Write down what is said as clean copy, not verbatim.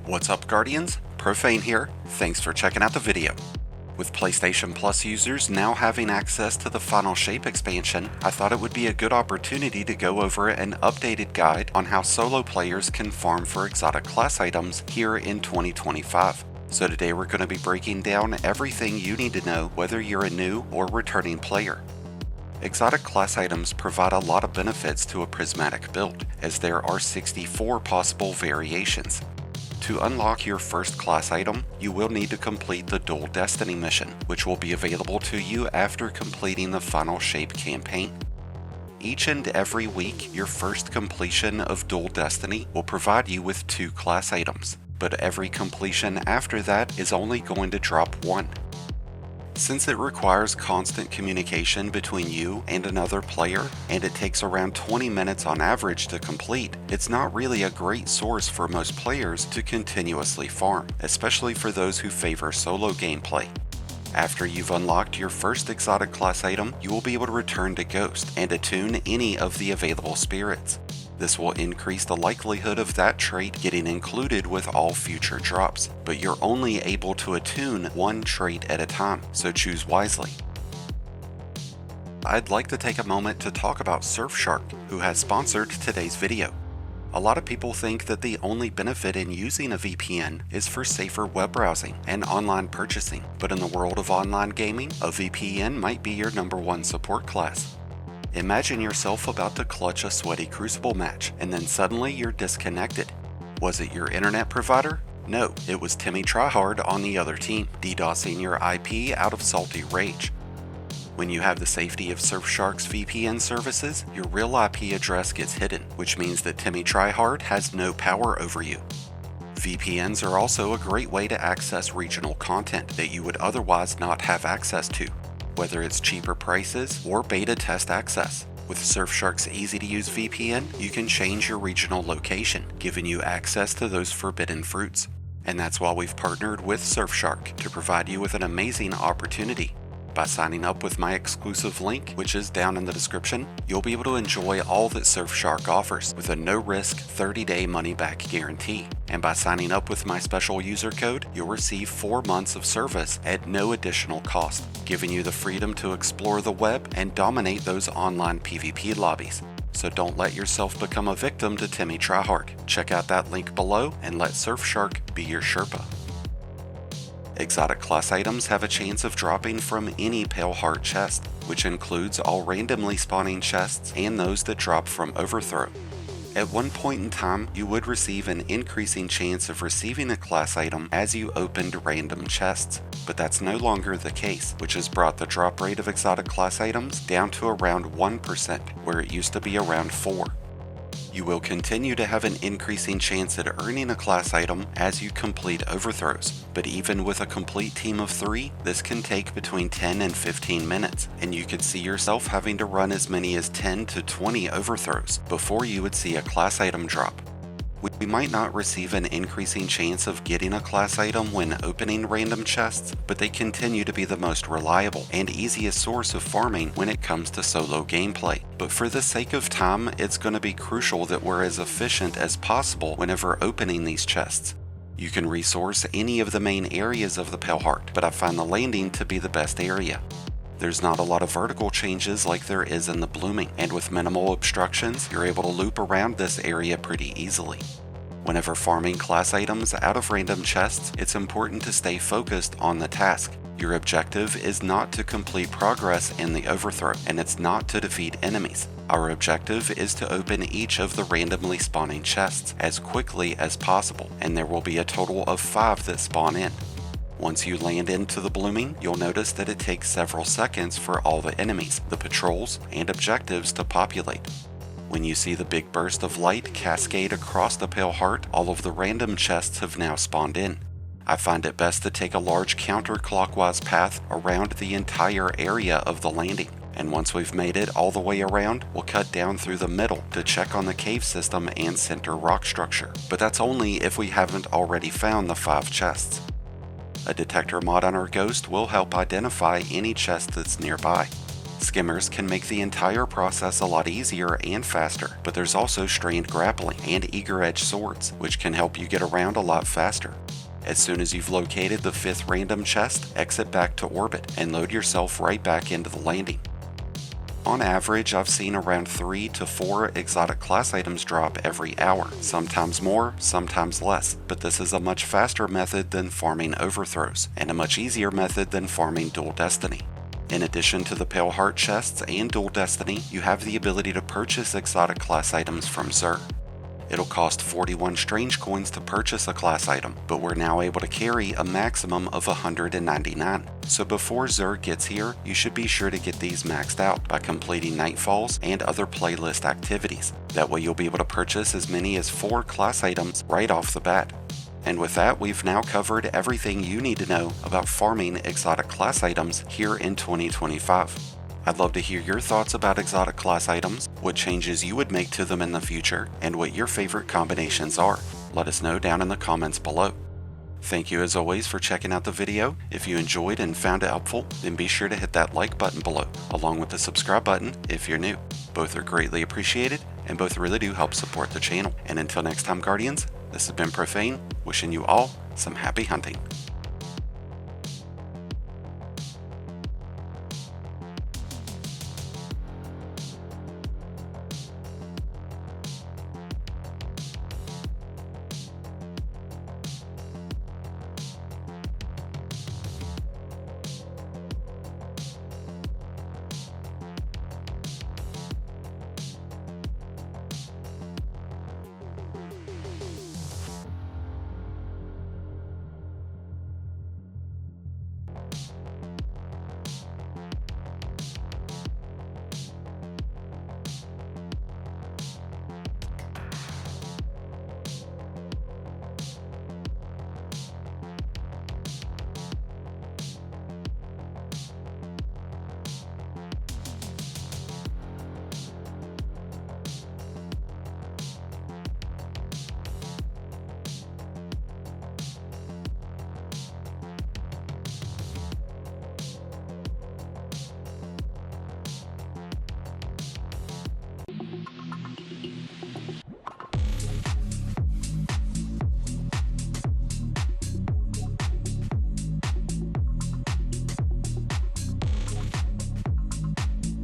What's up, Guardians? Profane here. Thanks for checking out the video. With PlayStation Plus users now having access to the Final Shape expansion, I thought it would be a good opportunity to go over an updated guide on how solo players can farm for exotic class items here in 2025. So today we're going to be breaking down everything you need to know whether you're a new or returning player. Exotic class items provide a lot of benefits to a prismatic build, as there are 64 possible variations. To unlock your first class item, you will need to complete the Dual Destiny mission, which will be available to you after completing the Final Shape campaign. Each and every week, your first completion of Dual Destiny will provide you with 2 class items, but every completion after that is only going to drop 1. Since it requires constant communication between you and another player, and it takes around 20 minutes on average to complete, it's not really a great source for most players to continuously farm, especially for those who favor solo gameplay. After you've unlocked your first exotic class item, you will be able to return to Ghost and attune any of the available spirits. This will increase the likelihood of that trait getting included with all future drops, but you're only able to attune 1 trait at a time, so choose wisely. I'd like to take a moment to talk about Surfshark, who has sponsored today's video. A lot of people think that the only benefit in using a VPN is for safer web browsing and online purchasing, but in the world of online gaming, a VPN might be your #1 support class. Imagine yourself about to clutch a sweaty Crucible match, and then suddenly you're disconnected. Was it your internet provider? No, it was Timmy Tryhard on the other team, DDoSing your IP out of salty rage. When you have the safety of Surfshark's VPN services, your real IP address gets hidden, which means that Timmy Tryhard has no power over you. VPNs are also a great way to access regional content that you would otherwise not have access to, whether it's cheaper prices or beta test access. With Surfshark's easy-to-use VPN, you can change your regional location, giving you access to those forbidden fruits. And that's why we've partnered with Surfshark to provide you with an amazing opportunity. By signing up with my exclusive link, which is down in the description, you'll be able to enjoy all that Surfshark offers with a no-risk 30-day money-back guarantee. And by signing up with my special user code, you'll receive 4 months of service at no additional cost, giving you the freedom to explore the web and dominate those online PvP lobbies. So don't let yourself become a victim to Timmy Tryhard. Check out that link below and let Surfshark be your Sherpa. Exotic class items have a chance of dropping from any Pale Heart chest, which includes all randomly spawning chests and those that drop from Overthrow. At one point in time, you would receive an increasing chance of receiving a class item as you opened random chests, but that's no longer the case, which has brought the drop rate of exotic class items down to around 1%, where it used to be around 4%. You will continue to have an increasing chance at earning a class item as you complete overthrows, but even with a complete team of 3, this can take between 10 and 15 minutes, and you could see yourself having to run as many as 10 to 20 overthrows before you would see a class item drop. We might not receive an increasing chance of getting a class item when opening random chests, but they continue to be the most reliable and easiest source of farming when it comes to solo gameplay. But for the sake of time, it's going to be crucial that we're as efficient as possible whenever opening these chests. You can resource any of the main areas of the Pale Heart, but I find the landing to be the best area. There's not a lot of vertical changes like there is in the blooming, and with minimal obstructions, you're able to loop around this area pretty easily. Whenever farming class items out of random chests, it's important to stay focused on the task. Your objective is not to complete progress in the overthrow, and it's not to defeat enemies. Our objective is to open each of the randomly spawning chests as quickly as possible, and there will be a total of 5 that spawn in. Once you land into the blooming, you'll notice that it takes several seconds for all the enemies, the patrols, and objectives to populate. When you see the big burst of light cascade across the Pale Heart, all of the random chests have now spawned in. I find it best to take a large counterclockwise path around the entire area of the landing. And once we've made it all the way around, we'll cut down through the middle to check on the cave system and center rock structure. But that's only if we haven't already found the 5 chests. A detector mod on our Ghost will help identify any chest that's nearby. Skimmers can make the entire process a lot easier and faster, but there's also strained grappling and eager-edged swords, which can help you get around a lot faster. As soon as you've located the 5th random chest, exit back to orbit and load yourself right back into the landing. On average, I've seen around 3 to 4 exotic class items drop every hour, sometimes more, sometimes less, but this is a much faster method than farming overthrows, and a much easier method than farming dual destiny. In addition to the Pale Heart chests and dual destiny, you have the ability to purchase exotic class items from Xur. It'll cost 41 strange coins to purchase a class item, but we're now able to carry a maximum of 199. So before Xur gets here, you should be sure to get these maxed out by completing Nightfalls and other playlist activities. That way you'll be able to purchase as many as 4 class items right off the bat. And with that, we've now covered everything you need to know about farming exotic class items here in 2025. I'd love to hear your thoughts about exotic class items, what changes you would make to them in the future, and what your favorite combinations are. Let us know down in the comments below. Thank you as always for checking out the video. If you enjoyed and found it helpful, then be sure to hit that like button below, along with the subscribe button if you're new. Both are greatly appreciated, and both really do help support the channel. And until next time, Guardians, this has been Profane, wishing you all some happy hunting.